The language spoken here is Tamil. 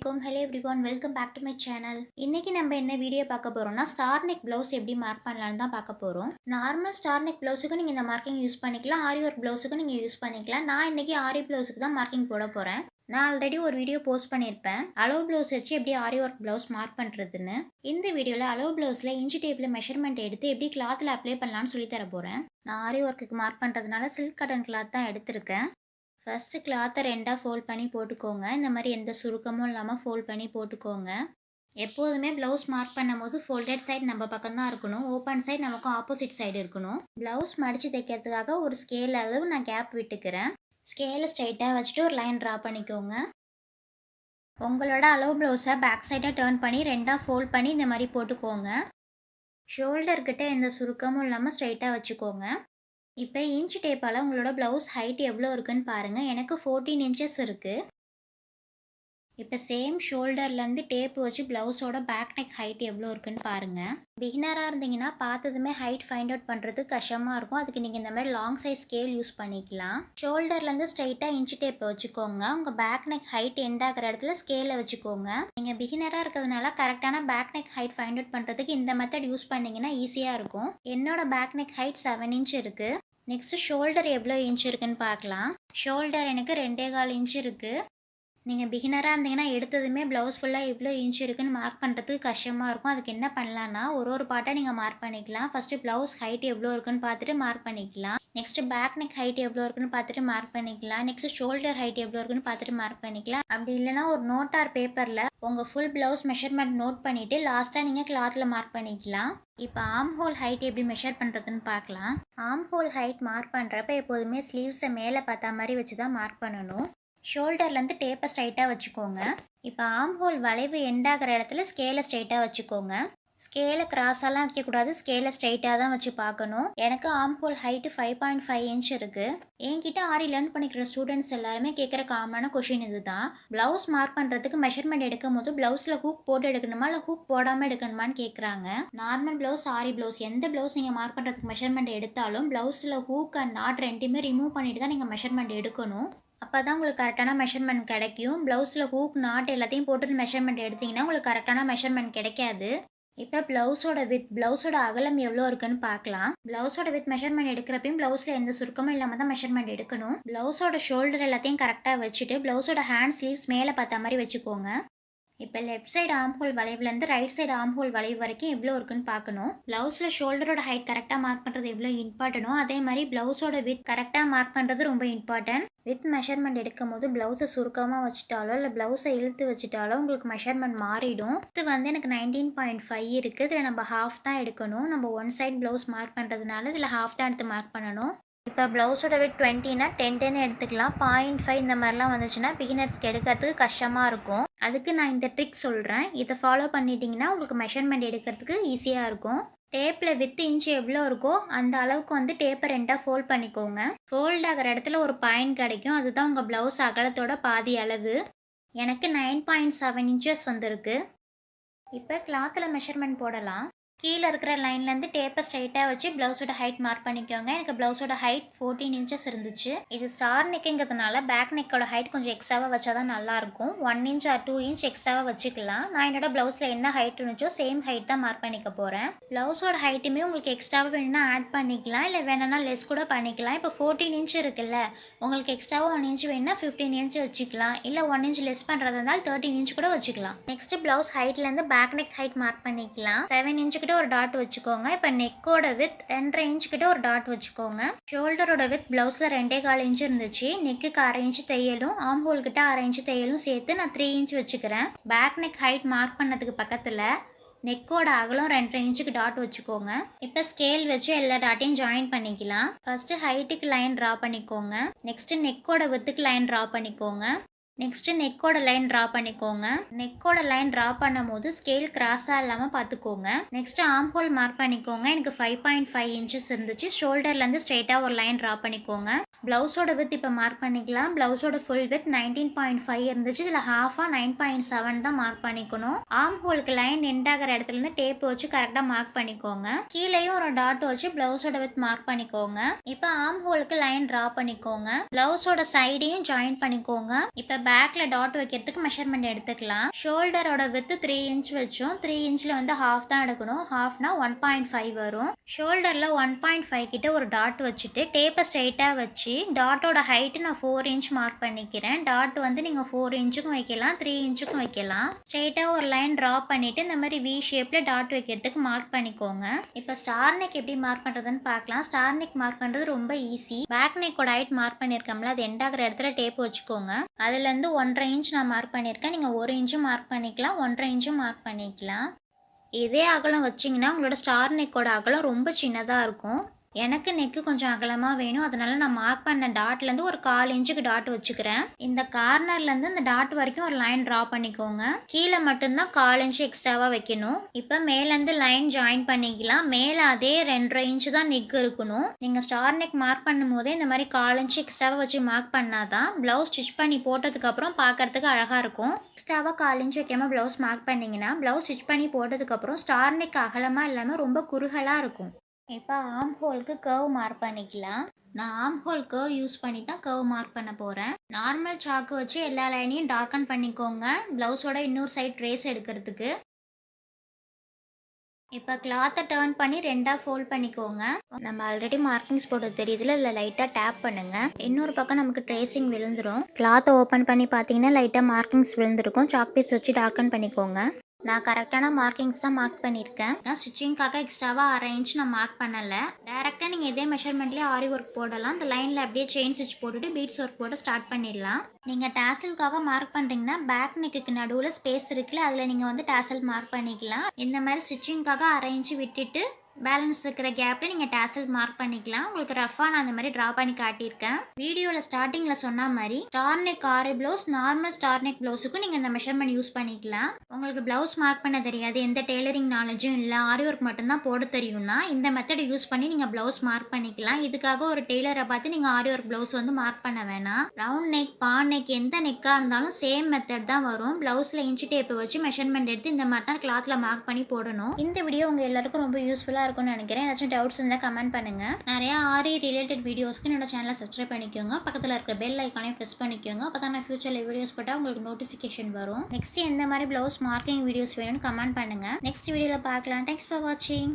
அலைக்கும். Hello everyone, welcome back to my channel. இன்னைக்கு நம்ம என்ன வீடியோ பார்க்க போறோம்னா ஸ்டார் நெக் ப்ளவுஸ் எப்படி மார்க் பண்ணலாம்னு தான் பார்க்க போறோம். நார்மல் ஸ்டார் நெக் ப்ளவுஸுக்கு நீங்கள் இந்த மார்க்கிங் யூஸ் பண்ணிக்கலாம், ஆரி ஒர்க் ப்ளவுஸுக்கு நீங்கள் யூஸ் பண்ணிக்கலாம். நான் இன்னைக்கு ஆரி ப்ளவுஸுக்கு தான் மார்க்கிங் போட போகிறேன். நான் ஆல்ரெடி ஒரு வீடியோ போஸ்ட் பண்ணியிருப்பேன், அளவு ப்ளவுஸ் வச்சு எப்படி ஆரி ஒர்க் ப்ளவுஸ் மார்க் பண்ணுறதுன்னு. இந்த வீடியோவில் அளவு ப்ளவுஸில் இன்ச்சி டேப்பில் மெஷர்மெண்ட் எடுத்து எப்படி கிளாத்தில் அப்ளை பண்ணலாம்னு சொல்லி தர போகிறேன். நான் ஆரி ஒர்க்குக்கு மார்க் பண்ணுறதுனால சில்க் காட்டன் கிளாத் தான் எடுத்திருக்கேன். ஃபஸ்ட்டு கிளாத்தை ரெண்டாக ஃபோல்ட் பண்ணி போட்டுக்கோங்க. இந்த மாதிரி எந்த சுருக்கமும் இல்லாமல் ஃபோல்ட் பண்ணி போட்டுக்கோங்க. எப்போதுமே ப்ளவுஸ் மார்க் பண்ணும்போது ஃபோல்டட் சைடு நம்ம பக்கம் தான் இருக்கணும், ஓப்பன் சைடு நமக்கும் ஆப்போசிட் சைடு இருக்கணும். ப்ளவுஸ் மடித்து தைக்கிறதுக்காக ஒரு ஸ்கேல் அளவு நான் கேப் விட்டுக்கிறேன். ஸ்கேலை ஸ்ட்ரைட்டாக வச்சுட்டு ஒரு லைன் ட்ரா பண்ணிக்கோங்க. உங்களோட அளவு ப்ளவுஸை பேக் சைடாக டேர்ன் பண்ணி ரெண்டாக ஃபோல்ட் பண்ணி இந்த மாதிரி போட்டுக்கோங்க. ஷோல்டர்கிட்ட எந்த சுருக்கமும் இல்லாமல் ஸ்ட்ரைட்டாக வச்சுக்கோங்க. இப்போ இன்ச் டேப்பால் உங்களோட ப்ளவுஸ் ஹைட் எவ்வளோ இருக்குன்னு பாருங்கள். எனக்கு 14 இன்ச்சஸ் இருக்குது. இப்போ சேம் ஷோல்டர்லேருந்து டேப் வச்சு ப்ளவுஸோட பேக் நெக் ஹைட் எவ்வளோ இருக்குன்னு பாருங்கள். பிகினராக இருந்தீங்கன்னா பார்த்ததுமே ஹைட் ஃபைண்ட் அவுட் பண்ணுறது கஷ்டமாக இருக்கும். அதுக்கு நீங்கள் இந்த மாதிரி லாங் சைஸ் ஸ்கேல் யூஸ் பண்ணிக்கலாம். ஷோல்டர்லேருந்து ஸ்ட்ரைட்டாக இன்ச் டேப்பை வச்சுக்கோங்க. உங்கள் பேக் நெக் ஹைட் எண்ட் ஆகிற இடத்துல ஸ்கேலை வச்சுக்கோங்க. நீங்கள் பிகினராக இருக்கிறதுனால கரெக்டான back neck height find out பண்ணுறதுக்கு இந்த மெத்தட் யூஸ் பண்ணிங்கன்னா ஈஸியாக இருக்கும். என்னோட பேக் நெக் ஹைட் 7 இன்ச் இருக்குது. நெக்ஸ்ட்டு ஷோல்டர் எவ்வளோ இன்ச் இருக்குன்னு பார்க்கலாம். ஷோல்டர் எனக்கு 2.25 இன்ச் இருக்குது. நீங்கள் பிகினராக இருந்தீங்கன்னா எடுத்ததுமே ப்ளவுஸ் ஃபுல்லாக எவ்வளோ இன்ச் இருக்குன்னு மார்க் பண்ணுறதுக்கு கஷ்டமாக இருக்கும். அதுக்கு என்ன பண்ணலான்னா ஒரு பார்ட்டாக நீங்கள் மார்க் பண்ணிக்கலாம். ஃபஸ்ட்டு ப்ளவுஸ் ஹைட் எவ்வளோ இருக்குன்னு பார்த்துட்டு மார்க் பண்ணிக்கலாம். நெக்ஸ்ட்டு பேக் நெக் ஹைட் எவ்வளோ இருக்குன்னு பார்த்துட்டு மார்க் பண்ணிக்கலாம். நெக்ஸ்ட்டு ஷோல்டர் ஹைட் எவ்வளோ இருக்குன்னு பார்த்துட்டு மார்க் பண்ணிக்கலாம். அப்படி இல்லைனா ஒரு நோட் ஆர் பேப்பரில் உங்கள் ஃபுல் ப்ளவுஸ் மெஷர்மெண்ட் நோட் பண்ணிவிட்டு லாஸ்ட்டாக நீங்கள் கிளாத்தில் மார்க் பண்ணிக்கலாம். இப்போ ஆர்ம் ஹோல் ஹைட் எப்படி மெஷர் பண்ணுறதுன்னு பார்க்கலாம். ஆர்ம் ஹோல் ஹைட் மார்க் பண்ணுறப்ப எப்போதுமே ஸ்லீவ்ஸை மேலே பார்த்தா மாதிரி வச்சு தான் மார்க் பண்ணணும். ஷோல்டர்லேருந்து டேப்பை ஸ்ட்ரைட்டாக வச்சுக்கோங்க. இப்போ ஆர்ம் ஹோல் வளைவு எண்டாகிற இடத்துல ஸ்கேலை ஸ்ட்ரைட்டாக வச்சுக்கோங்க. ஸ்கேலை கிராஸாலாம் வைக்கக்கூடாது, ஸ்கேலை ஸ்ட்ரைட்டாக தான் வச்சு பார்க்கணும். எனக்கு ஆர்ம் ஹோல் ஹைட்டு 5.5 இன்ச் இருக்குது. என்கிட்ட ஆரி லேர்ன் பண்ணிக்கிற ஸ்டூடெண்ட்ஸ் எல்லாருமே கேட்குற காமனான கொஷின் இது தான். ப்ளவுஸ் மார்க் பண்ணுறதுக்கு மெஷர்மெண்ட் எடுக்கும் போது ப்ளவுஸில் ஹூக் போட்டு எடுக்கணுமா இல்லை ஹூக் போடாமல் எடுக்கணுமான்னு கேட்குறாங்க. நார்மல் ப்ளவுஸ், ஆரி ப்ளவுஸ், எந்த ப்ளவுஸ் நீங்கள் மார்க் பண்ணுறதுக்கு மெஷர்மெண்ட் எடுத்தாலும் ப்ளவுஸில் ஹூக் அண்ட் நாட் ரெண்டுமே ரிமூவ் பண்ணிட்டு தான் நீங்கள் மெஷர்மெண்ட் எடுக்கணும். அப்போ தான் உங்களுக்கு கரெக்டான மெஷர்மெண்ட் கிடைக்கும். ப்ளவுஸில் ஹூக் நாட் எல்லாத்தையும் போட்டு மெஷர்மெண்ட் எடுத்திங்கன்னா உங்களுக்கு கரெக்டான மெஷர்மெண்ட் கிடைக்காது. இப்போ ப்ளவுஸோட ப்ளவுஸோட அகலம் எவ்வளோ இருக்குன்னு பார்க்கலாம். ப்ளவுஸோட மெஷர்மெண்ட் எடுக்கிறப்பையும் ப்ளவுஸில் எந்த சுருக்கமும் இல்லாமல் தான் மெஷர்மெண்ட் எடுக்கணும். ப்ளவுஸோட ஷோல்டர் எல்லாத்தையும் கரெக்டாக வச்சுட்டு ப்ளவுஸோட ஹேண்ட் ஸ்லீவ்ஸ் மேலே பார்த்த மாதிரி வச்சுக்கோங்க. இப்போ லெஃப்ட் சைடு ஆர்ம் ஹோல் வளைவுலேருந்து ரைட் சைடு ஆர்ம் ஹோல் வளைவு வரைக்கும் எவ்வளோ இருக்குன்னு பார்க்கணும். ப்ளவுஸில் ஷோல்டரோட ஹைட் கரெக்டாக மார்க் பண்ணுறது எவ்வளோ இம்பார்ட்டனோ அதே மாதிரி ப்ளவுஸோட கரெக்டாக மார்க் பண்ணுறது ரொம்ப இம்பார்ட்டன்ட். மெஷர்மெண்ட் எடுக்கும் போது ப்ளவுஸை சுருக்கமாக வச்சுட்டாலோ இல்லை ப்ளவுஸை இழுத்து வச்சுட்டாலோ உங்களுக்கு மெஷர்மெண்ட் மாறிடும். இது வந்து எனக்கு 19.5 இருக்குது. இதில் நம்ம ஹாஃப் தான் எடுக்கணும். நம்ம ஒன் சைட் ப்ளவுஸ் மார்க் பண்ணுறதுனால இதில் ஹாஃப் தான் எடுத்து மார்க் பண்ணணும். இப்போ ப்ளவுஸோட 20னா 10 எடுத்துக்கலாம். 0.5 இந்த மாதிரிலாம் வந்துச்சுன்னா பிகினர்ஸ்க்கு எடுக்கிறதுக்கு கஷ்டமாக இருக்கும். அதுக்கு நான் இந்த ட்ரிக் சொல்கிறேன். இதை ஃபாலோ பண்ணிட்டீங்கன்னா உங்களுக்கு மெஷர்மெண்ட் எடுக்கிறதுக்கு ஈஸியாக இருக்கும். டேப்பில் வித் இன்ச் எவ்வளோ இருக்கோ அந்த அளவுக்கு வந்து டேப்பை ரெண்டாக ஃபோல்ட் பண்ணிக்கோங்க. ஃபோல்ட் ஆகிற இடத்துல ஒரு பாயிண்ட் கிடைக்கும், அதுதான் உங்கள் ப்ளவுஸ் அகலத்தோட பாதி அளவு. எனக்கு 9.7 இன்ச்சஸ் வந்திருக்கு. இப்போ கிளாத்தில் மெஷர்மெண்ட் போடலாம். கீழே இருக்கிற லைன்லேருந்து டேப்பை ஸ்ட்ரைட்டாக வச்சு ப்ளவுஸோட ஹைட் மார்க் பண்ணிக்கோங்க. எனக்கு ப்ளவுஸோட ஹைட் 14 இன்ச்சஸ் இருந்துச்சு. இது ஸ்டார் நெக்குங்கிறதுனால பேக் நெக்கோட ஹைட் கொஞ்சம் எக்ஸ்ட்ராவாக வச்சா தான் நல்லாயிருக்கும். 1 இன்ச் ஆர் 2 இன்ச் எக்ஸ்ட்ராவாக வச்சுக்கலாம். நான் என்னோட ப்ளவுஸில் என்ன ஹைட் இருந்துச்சோ சேம் ஹைட் தான் மார்க் பண்ணிக்க போகிறேன். ப்ளவுஸோட ஹைட்டுமே உங்களுக்கு எக்ஸ்ட்ராவாக வேணும்னா ஆட் பண்ணிக்கலாம், இல்லை வேணும்னா லெஸ் கூட பண்ணிக்கலாம். இப்போ 14 இன்ச் இருக்குல்ல, உங்களுக்கு எக்ஸ்ட்ராவாக 1 இன்ச் வேணும்னா 15 இன்ச் வச்சுக்கலாம், இல்லை 1 இன்ச் லெஸ் பண்ணுறதா இருந்தால் 13 இன்ச் கூட வச்சுக்கலாம். நெக்ஸ்ட் ப்ளவுஸ் ஹைட்லேருந்து பேக் நெக் ஹைட் மார்க் பண்ணிக்கலாம். 7 இன்ச்சுக்கு ஒரு டாட் வச்சுக்கோங்க. இப்போ நெக்கோட வித் 2.5 இன்ச் கிட்ட ஒரு டாட் வச்சுக்கோங்க. ஷோல்டரோட வித் ப்ளவுஸில் 2.25 இன்ச் இருந்துச்சு. நெக்குக்கு 1/2 இன்ச் தையலும் ஆர்ம் ஹோல் கிட்ட 1/2 இன்ச் தையலும் சேர்த்து நான் 3 இன்ச் வச்சுக்கிறேன். பேக் நெக் ஹைட் மார்க் பண்ணதுக்கு பக்கத்தில் நெக்கோட அகலம் 2.5 இன்ச்சுக்கு டாட் வச்சுக்கோங்க. இப்போ ஸ்கேல் வச்சு எல்லா டாட்டையும் ஜாயின் பண்ணிக்கலாம். ஃபர்ஸ்ட் ஹைட்டுக்கு லைன் ட்ரா பண்ணிக்கோங்க. நெக்ஸ்ட் நெக்கோட வித்துக்கு லைன் ட்ரா பண்ணிக்கோங்க. நெக்ஸ்ட்டு நெக்கோட லைன் ட்ரா பண்ணிக்கோங்க. நெக்கோட லைன் ட்ரா பண்ணும் போது ஸ்கேல் கிராஸாக இல்லாமல் பார்த்துக்கோங்க. நெக்ஸ்ட்டு ஆர்ம் ஹோல் மார்க் பண்ணிக்கோங்க. எனக்கு 5.5 இன்ச்சஸ் இருந்துச்சு. ஷோல்டர்லேருந்து ஸ்ட்ரைட்டாக ஒரு லைன் ட்ரா பண்ணிக்கோங்க. ப்ளவுஸோட வித் இப்போ மார்க் பண்ணிக்கலாம். ப்ளவுஸோட ஃபுல் வித் 19.5 இருந்துச்சு. இதில் ஹாஃபாக 9.7 தான் மார்க் பண்ணிக்கணும். ஆர்ம் ஹோலுக்கு லைன் எண்ட் ஆகிற இடத்துலேருந்து டேப் வச்சு கரெக்டாக மார்க் பண்ணிக்கோங்க. கீழேயும் ஒரு டாட் வச்சு ப்ளவுஸோட வித் மார்க் பண்ணிக்கோங்க. இப்போ ஆர்ம் ஹோலுக்கு லைன் ட்ரா பண்ணிக்கோங்க. ப்ளவுஸோட சைடையும் ஜாயின் பண்ணிக்கோங்க. இப்போ பேக்கில் டாட் வைக்கிறதுக்கு மெஷர்மெண்ட் எடுத்துக்கலாம். ஷோல்டரோட வித்து 3 இன்ச் வச்சோம். 3 இன்ச்சில் வந்து ஹாஃப் தான் எடுக்கணும். ஹாஃப்னா 1.5 வரும். ஷோல்டரில் 1.5 கிட்ட ஒரு டாட் வச்சுட்டு டேப்பை ஸ்ட்ரைட்டாக வச்சு டாட்டோட ஹைட்டு நான் 4 இன்ச் மார்க் பண்ணிக்கிறேன். டாட் வந்து நீங்கள் 4 இன்ச்சுக்கும் வைக்கலாம், 3 இன்ச்சுக்கும் வைக்கலாம். ஸ்ட்ரைட்டாக ஒரு லைன் ட்ரா பண்ணிவிட்டு இந்த மாதிரி வி ஷேப்பில் டாட் வைக்கிறதுக்கு மார்க் பண்ணிக்கோங்க. இப்போ ஸ்டார் நெக் எப்படி மார்க் பண்ணுறதுன்னு பார்க்கலாம். ஸ்டார் நெக் மார்க் பண்ணுறது ரொம்ப ஈஸி. பேக் நெக்கோட ஹைட் மார்க் பண்ணியிருக்கோம்ல, அது எண்ட் ஆகிற இடத்துல டேப் வச்சுக்கோங்க. அதுலேருந்து 1.5 இன்ச் நான் மார்க் பண்ணியிருக்கேன். நீங்கள் 1 இன்ச்சும் மார்க் பண்ணிக்கலாம், 1.5 இன்ச்சும் மார்க் பண்ணிக்கலாம். இதே அகலம் வச்சிங்கன்னா உங்களோட ஸ்டார் நெக்கோட அகலம் ரொம்ப சின்னதாக இருக்கும். எனக்கு நெக்கு கொஞ்சம் அகலமாக வேணும், அதனால நான் மார்க் பண்ண டாட்லேருந்து ஒரு 1/4 இன்ச்சுக்கு டாட் வச்சுக்கிறேன். இந்த கார்னர்லேருந்து இந்த டாட் வரைக்கும் ஒரு லைன் ட்ரா பண்ணிக்கோங்க. கீழே மட்டும்தான் 1/4 இன்ச்சு எக்ஸ்ட்ராவாக வைக்கணும். இப்போ மேலேருந்து லைன் ஜாயின் பண்ணிக்கலாம். மேலே அதே 2.5 இன்ச்சு தான் நெக் இருக்கணும். நீங்கள் ஸ்டார் நெக் மார்க் பண்ணும் போதே இந்த மாதிரி 1/4 இன்ச்சு எக்ஸ்ட்ராவாக வச்சு மார்க் பண்ணாதான் ப்ளவுஸ் ஸ்டிச் பண்ணி போட்டதுக்கப்புறம் பார்க்கறதுக்கு அழகாக இருக்கும். எக்ஸ்ட்ராவாக 1/4 இன்ச்சு வைக்காமல் ப்ளவுஸ் மார்க் பண்ணிங்கன்னா ப்ளவுஸ் ஸ்டிச் பண்ணி போட்டதுக்கப்புறம் ஸ்டார் நெக் அகலமாக இல்லாமல் ரொம்ப குறுகலாக இருக்கும். இப்போ ஆம் ஹோலுக்கு கர்வ் மார்க் பண்ணிக்கலாம். நான் ஆம் ஹோல் கர்வ் யூஸ் பண்ணி தான் கர்வ் மார்க் பண்ண போகிறேன். நார்மல் சாக்கு வச்சு எல்லா லைனையும் டார்க்கன் பண்ணிக்கோங்க, ப்ளவுஸோட இன்னொரு சைட் ட்ரேஸ் எடுக்கிறதுக்கு. இப்போ கிளாத்தை டர்ன் பண்ணி 2ஆக ஃபோல்ட் பண்ணிக்கோங்க. நம்ம ஆல்ரெடி மார்க்கிங்ஸ் போட்டு தெரியுதுல, இல்லை லைட்டாக டேப் பண்ணுங்கள். இன்னொரு பக்கம் நமக்கு ட்ரேசிங் விழுந்துடும். கிளாத்தை ஓப்பன் பண்ணி பார்த்தீங்கன்னா லைட்டாக மார்க்கிங்ஸ் விழுந்திருக்கும். சாக் பீஸ் வச்சு டார்க்கன் பண்ணிக்கோங்க. நான் கரெக்டான மார்க்கிங்ஸ் தான் மார்க் பண்ணியிருக்கேன். நான் ஸ்டிச்சிங்காக எக்ஸ்ட்ராவாக 1/2 இன்ச் நான் மார்க் பண்ணலை. டேரெக்டாக நீங்கள் இதே மெஷர்மெண்ட்லேயே ஆரி ஒர்க் போடலாம். இந்த லைனில் அப்படியே செயின் ஸ்டிச் போட்டுட்டு பீட்ஸ் ஒர்க் போட்டு ஸ்டார்ட் பண்ணிடலாம். நீங்கள் டேசலுக்காக மார்க் பண்ணுறீங்கன்னா பேக் நெக்குக்கு நடுவில் ஸ்பேஸ் இருக்குல்ல, அதில் நீங்கள் வந்து டேசல் மார்க் பண்ணிக்கலாம். இந்த மாதிரி ஸ்டிச்சிங்காக 1/2 இன்ச்சு விட்டுட்டு பேலன்ஸ் இருக்கிற கேப்பில் நீங்கள் டேசல் மார்க் பண்ணிக்கலாம். உங்களுக்கு ரஃபாக நான் அந்த மாதிரி ட்ரா பண்ணி காட்டியிருக்கேன். வீடியோவில் ஸ்டார்டிங்கில் சொன்ன மாதிரி ஸ்டார் நெக் ஆரி ப்ளவுஸ், நார்மல் ஸ்டார் நெக் ப்ளவுஸுக்கும் நீங்கள் இந்த மெஷர்மெண்ட் யூஸ் பண்ணிக்கலாம். உங்களுக்கு ப்ளவுஸ் மார்க் பண்ண தெரியாது, எந்த டெய்லரிங் நாலேஜும் இல்லை, ஆரி ஒர்க் மட்டும்தான் போட தெரியும்னா இந்த மெத்தட் யூஸ் பண்ணி நீங்கள் ப்ளவுஸ் மார்க் பண்ணிக்கலாம். இதுக்காக ஒரு டெய்லரை பார்த்து நீங்கள் ஆரி ஒர்க் ப்ளவுஸ் வந்து மார்க் பண்ண வேணாம். ரவுண்ட் நெக், பா நெக், எந்த நெக்காக இருந்தாலும் சேம் மெத்தட் தான் வரும். ப்ளவுஸில் இன்ச்சு டேப்பு வச்சு மெஷர்மெண்ட் எடுத்து இந்த மாதிரி தான் கிளாத்தில் மார்க் பண்ணி போடணும். இந்த வீடியோ உங்கள் எல்லாருக்கும் ரொம்ப யூஸ்ஃபுல்லாக இருக்கும்னு நினைக்கிறேன். ஏதாச்சும் டவுட்ஸ் இருந்தால் கமெண்ட் பண்ணுங்கள். நிறைய ஆரி ரிலேட்டட் வீடியோஸ்க்கு என்னோட சேனலை சப்ஸ்கிரைப் பண்ணிக்கோங்க. பக்கத்தில் இருக்கிற பெல் ஐக்கானையும் ப்ரெஸ் பண்ணிக்கோங்க. அப்போ தான் நான் ஃபியூச்சரில் வீடியோஸ் போட்டால் உங்களுக்கு நோட்டிஃபிகேஷன் வரும். நெக்ஸ்ட் எந்த மாதிரி ப்ளவுஸ் மார்க்கிங் வீடியோஸ் வேணும்னு கமெண்ட் பண்ணுங்கள். நெக்ஸ்ட் வீடியோவில் பார்க்கலாம். தேங்க்ஸ் ஃபார் வாட்சிங்.